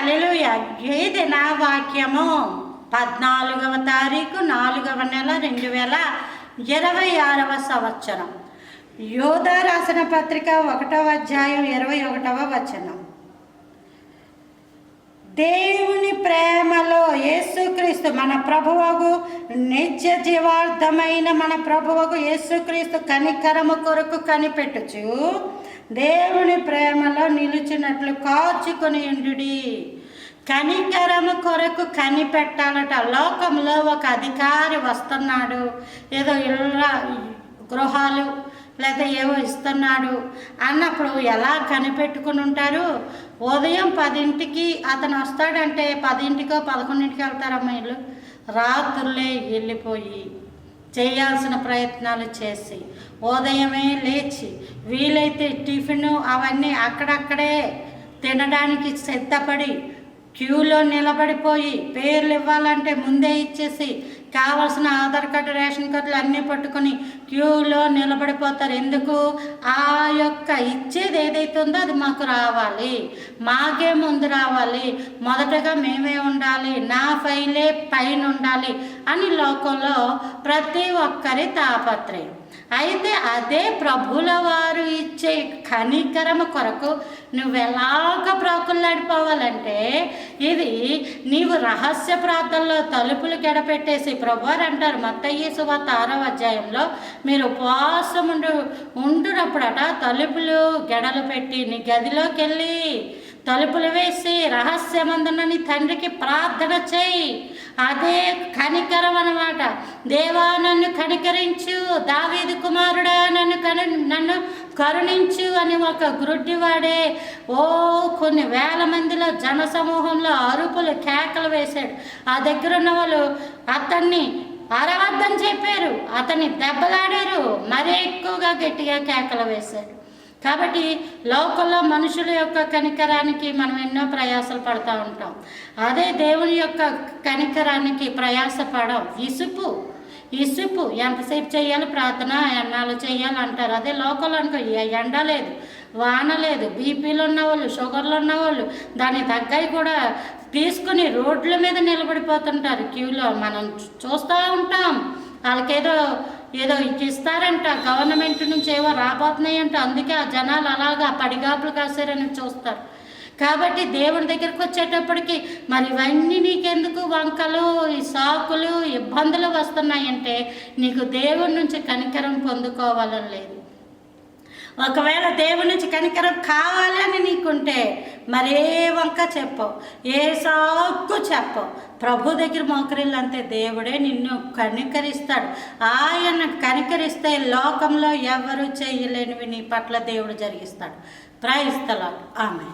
హల్లెలూయా. ఇది నా వాక్యము. 14వ తారీఖు 4వ నెల 2026వ సంవత్సరం. యోధా రాసిన పత్రిక 1వ అధ్యాయం 21వ వచనం. దేవుని ప్రేమలో యేసుక్రీస్తు మన ప్రభువగు నిత్య జీవార్థమైన మన ప్రభువగు యేసుక్రీస్తు కనికరము కొరకు కనిపెట్టుచు దేవుని ప్రేమలో నిలిచినట్లు కాచుకొని ఉండుడి. కనికరము కొరకు కనిపెట్టాలట. లోకంలో ఒక అధికారి వస్తున్నాడు, ఏదో ఇళ్ళ గృహాలు లేదా ఏవో ఇస్తున్నాడు అన్నప్పుడు ఎలా కనిపెట్టుకుని ఉంటారు? ఉదయం 10ంటికి అతను వస్తాడంటే 10ంటికో 11ంటికి వెళ్తారమ్మ ఇల్లు. రాత్రులే వెళ్ళిపోయి చేయాల్సిన ప్రయత్నాలు చేసి ఉదయమే లేచి వీలైతే టిఫిన్ అవన్నీ అక్కడక్కడే తినడానికి సిద్ధపడి క్యూలో నిలబడిపోయి పేర్లు ఇవ్వాలంటే ముందే ఇచ్చేసి కావాల్సిన ఆధార్ కార్డు రేషన్ కార్డులు అన్నీ పట్టుకొని క్యూలో నిలబడిపోతారు. ఎందుకు? ఆ యొక్క ఇచ్చేది ఏదైతే ఉందో అది మాకు రావాలి, మాకే ముందు రావాలి, మొదటగా మేమే ఉండాలి, నా ఫైలే పైన ఉండాలి అని లోకంలో ప్రతి ఒక్కరి తాపత్రయం. అయితే అదే ప్రభుల వారు ఇచ్చే కనికరము కొరకు నువ్వెలాగ ప్రాకులాడిపోవాలంటే, ఇది నీవు రహస్య ప్రార్థనలో తలుపులు గడపెట్టేసి ప్రభువారు అంటారు మత్తయి సువార్త 6వ అధ్యాయంలో, మీరు ఉపవాసం ఉంటున్నప్పుడట తలుపులు గెడలు పెట్టి నీ గదిలోకి వెళ్ళి తలుపులు వేసి రహస్యమందున నీ తండ్రికి ప్రార్థన చేయి. అదే కనికరం అన్నమాట. దేవా నన్ను కనికరించు, దావీదు కుమారుడా నన్ను కరుణించు అని ఒక గ్రుడ్డివాడే కొన్ని వేల మందిలో జన సమూహంలో అరుపులు కేకలు వేశాడు. ఆ దగ్గర ఉన్న వాళ్ళు అతన్ని అరవద్దని చెప్పారు, అతన్ని దెబ్బలాడారు, మరీ ఎక్కువగా గట్టిగా కేకలు వేశాడు. కాబట్టి లోకంలో మనుషుల యొక్క కనికరానికి మనం ఎన్నో ప్రయాసలు పడుతూ ఉంటాం. అదే దేవుని యొక్క కనికరానికి ప్రయాసపడం ఇసుపు ఎంతసేపు చేయాలి ప్రార్థన, ఎన్నాళ్ళు చేయాలి అంటారు. అదే లోకంలో అనుకో ఎండ లేదు, వాన లేదు, బీపీలు ఉన్నవాళ్ళు, షుగర్లు ఉన్నవాళ్ళు దానికి తగ్గవి కూడా తీసుకుని రోడ్ల మీద నిలబడిపోతుంటారు క్యూలో. మనం చూస్తూ ఉంటాం. వాళ్ళకేదో ఇస్తారంట, గవర్నమెంట్ నుంచి ఏవో రాబోతున్నాయంట, అందుకే ఆ జనాలు అలాగా పడిగాపులు కాసారని చూస్తారు. కాబట్టి దేవుని దగ్గరికి వచ్చేటప్పటికి మరి ఇవన్నీ నీకెందుకు వంకలు, ఈ సాకులు, ఇబ్బందులు వస్తున్నాయంటే నీకు దేవుడి నుంచి కనికరం పొందుకోవాలని లేదు. ఒకవేళ దేవుడి నుంచి కనికరం కావాలని నీకుంటే మరే వంక చెప్పవు, ఏ సాకు చెప్పవు. ప్రభు దగ్గర మోకరిల్లు అంతే, దేవుడే నిన్ను కనికరిస్తాడు. ఆయన కనికరిస్తే లోకంలో ఎవరు చేయలేనివి నీ పట్ల దేవుడు జరిగిస్తాడు. Praise the Lord. ఆమేన్.